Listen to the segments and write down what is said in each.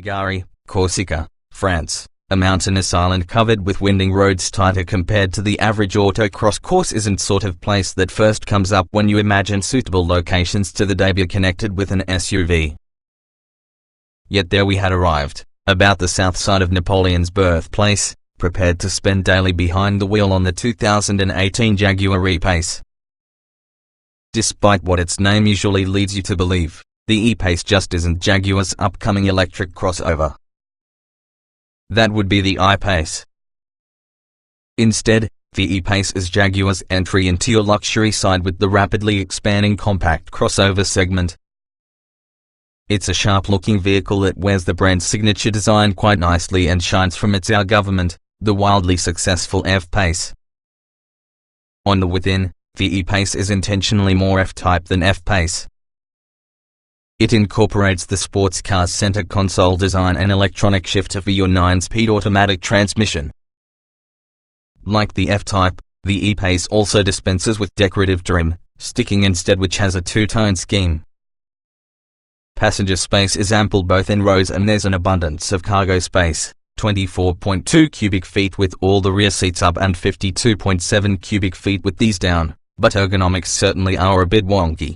Figari, Corsica, France. A mountainous island covered with winding roads tighter compared to the average autocross course isn't sort of place that first comes up when you imagine suitable locations to the debut connected with an SUV. Yet there we had arrived, about the south side of Napoleon's birthplace, prepared to spend daily behind the wheel on the 2018 Jaguar E-Pace. Despite what its name usually leads you to believe, the E-Pace just isn't Jaguar's upcoming electric crossover. That would be the I-Pace. Instead, the E-Pace is Jaguar's entry into your luxury side with the rapidly expanding compact crossover segment. It's a sharp-looking vehicle that wears the brand's signature design quite nicely and shines from its outgovernment, the wildly successful F-Pace. On the within, the E-Pace is intentionally more F-Type than F-Pace. It incorporates the sports car's center console design and electronic shifter for your 9-speed automatic transmission. Like the F-Type, the E-Pace also dispenses with decorative trim, sticking instead, which has a two-tone scheme. Passenger space is ample both in rows and there's an abundance of cargo space, 24.2 cubic feet with all the rear seats up and 52.7 cubic feet with these down, but ergonomics certainly are a bit wonky.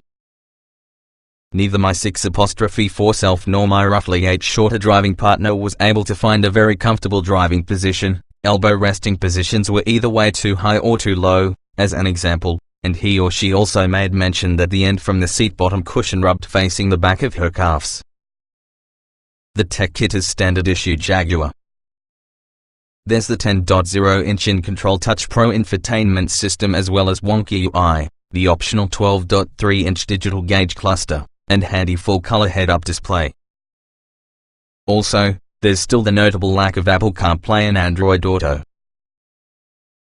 Neither my 6'4" self nor my roughly 8 shorter driving partner was able to find a very comfortable driving position. Elbow resting positions were either way too high or too low, as an example, and he or she also made mention that the end from the seat bottom cushion rubbed facing the back of her calves. The tech kit is standard issue Jaguar. There's the 10.0-inch in-control Touch Pro infotainment system as well as wonky UI, the optional 12.3-inch digital gauge cluster, and handy full-color head-up display. Also, there's still the notable lack of Apple CarPlay and Android Auto.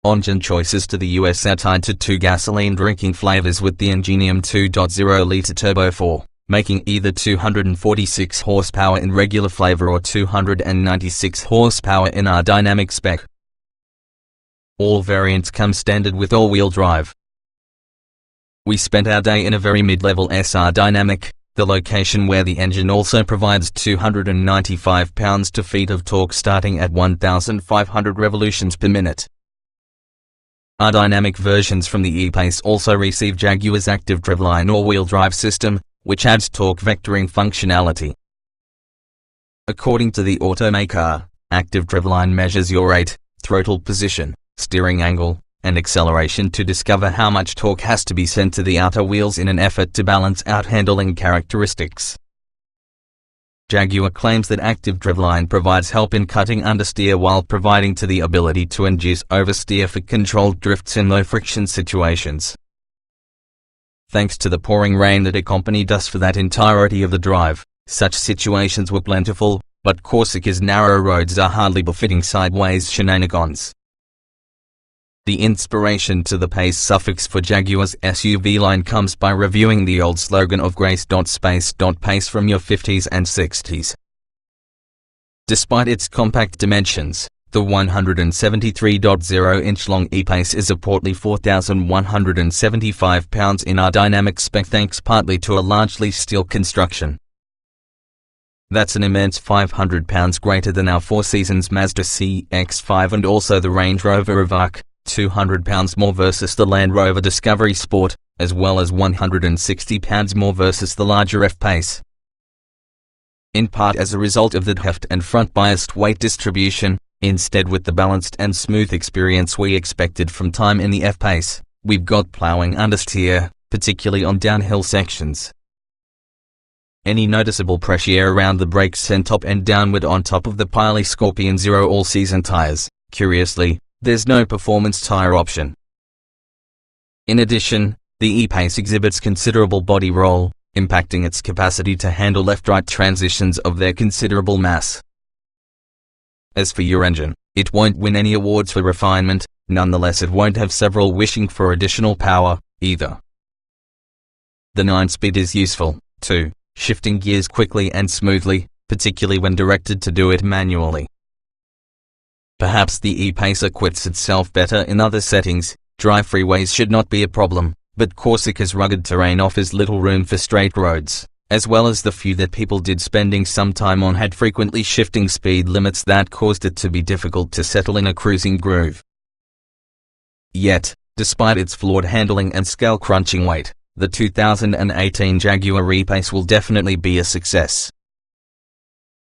Engine choices to the US are tied to two gasoline drinking flavors with the Ingenium 2.0-liter Turbo 4, making either 246 horsepower in regular flavor or 296 horsepower in our dynamic spec. All variants come standard with all-wheel drive. We spent our day in a very mid-level SR Dynamic, the location where the engine also provides 295 pounds-to-feet of torque starting at 1,500 revolutions per minute. Our dynamic versions from the E-Pace also receive Jaguar's active driveline all-wheel drive system, which adds torque vectoring functionality. According to the automaker, active driveline measures your rate, throttle position, steering angle, and acceleration to discover how much torque has to be sent to the outer wheels in an effort to balance out handling characteristics. Jaguar claims that active driveline provides help in cutting understeer while providing the ability to induce oversteer for controlled drifts in low-friction situations. Thanks to the pouring rain that accompanied us for that entirety of the drive, such situations were plentiful, but Corsica's narrow roads are hardly befitting sideways shenanigans. The inspiration to the Pace suffix for Jaguar's SUV line comes by reviewing the old slogan of grace.space.pace from your 50s and 60s. Despite its compact dimensions, the 173.0-inch long E-Pace is a portly 4,175 pounds in our dynamic spec thanks partly to a largely steel construction. That's an immense 500 pounds greater than our Four Seasons Mazda CX-5 and also the Range Rover Evoque, 200 pounds more versus the Land Rover Discovery Sport, as well as 160 pounds more versus the larger F-Pace. In part as a result of the heft and front-biased weight distribution, instead with the balanced and smooth experience we expected from time in the F-Pace, we've got plowing understeer, particularly on downhill sections. Any noticeable pressure around the brakes sent top and downward on top of the Pirelli Scorpion Zero all-season tires. Curiously, there's no performance tire option. In addition, the E-Pace exhibits considerable body roll, impacting its capacity to handle left-right transitions of their considerable mass. As for your engine, it won't win any awards for refinement, nonetheless it won't have several wishing for additional power, either. The 9-speed is useful, too, shifting gears quickly and smoothly, particularly when directed to do it manually. Perhaps the E-Pace acquits itself better in other settings. Dry freeways should not be a problem, but Corsica's rugged terrain offers little room for straight roads, as well as the few that people did spending some time on, had frequently shifting speed limits that caused it to be difficult to settle in a cruising groove. Yet, despite its flawed handling and skull-crunching weight, the 2018 Jaguar E-Pace will definitely be a success.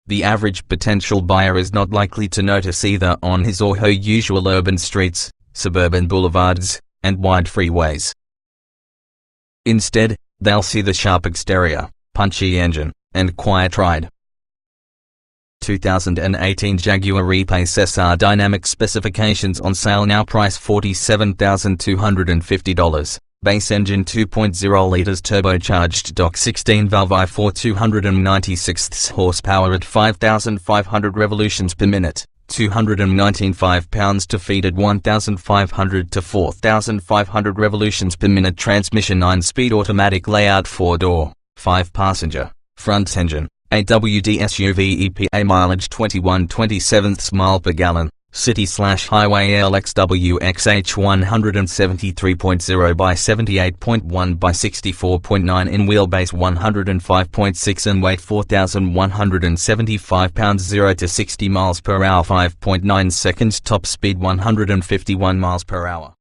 The average potential buyer is not likely to notice either on his or her usual urban streets, suburban boulevards, and wide freeways. Instead, they'll see the sharp exterior, punchy engine, and quiet ride. 2018 Jaguar E-Pace SR dynamic specifications on sale now, price $47,250. Base engine 2.0 liters turbocharged DOC 16 valve i4 296 horsepower at 5,500 revolutions per minute, 295 pounds to feet at 1,500 to 4,500 revolutions per minute. Transmission 9-speed automatic layout, 4-door, 5-passenger, front engine, AWD SUV EPA mileage 21.27 miles per gallon. City/highway LXWXH 173.0 by 78.1 by 64.9 in wheelbase 105.6 and weight 4,175 pounds. 0 to 60 miles per hour 5.9 seconds. Top speed 151 miles per hour.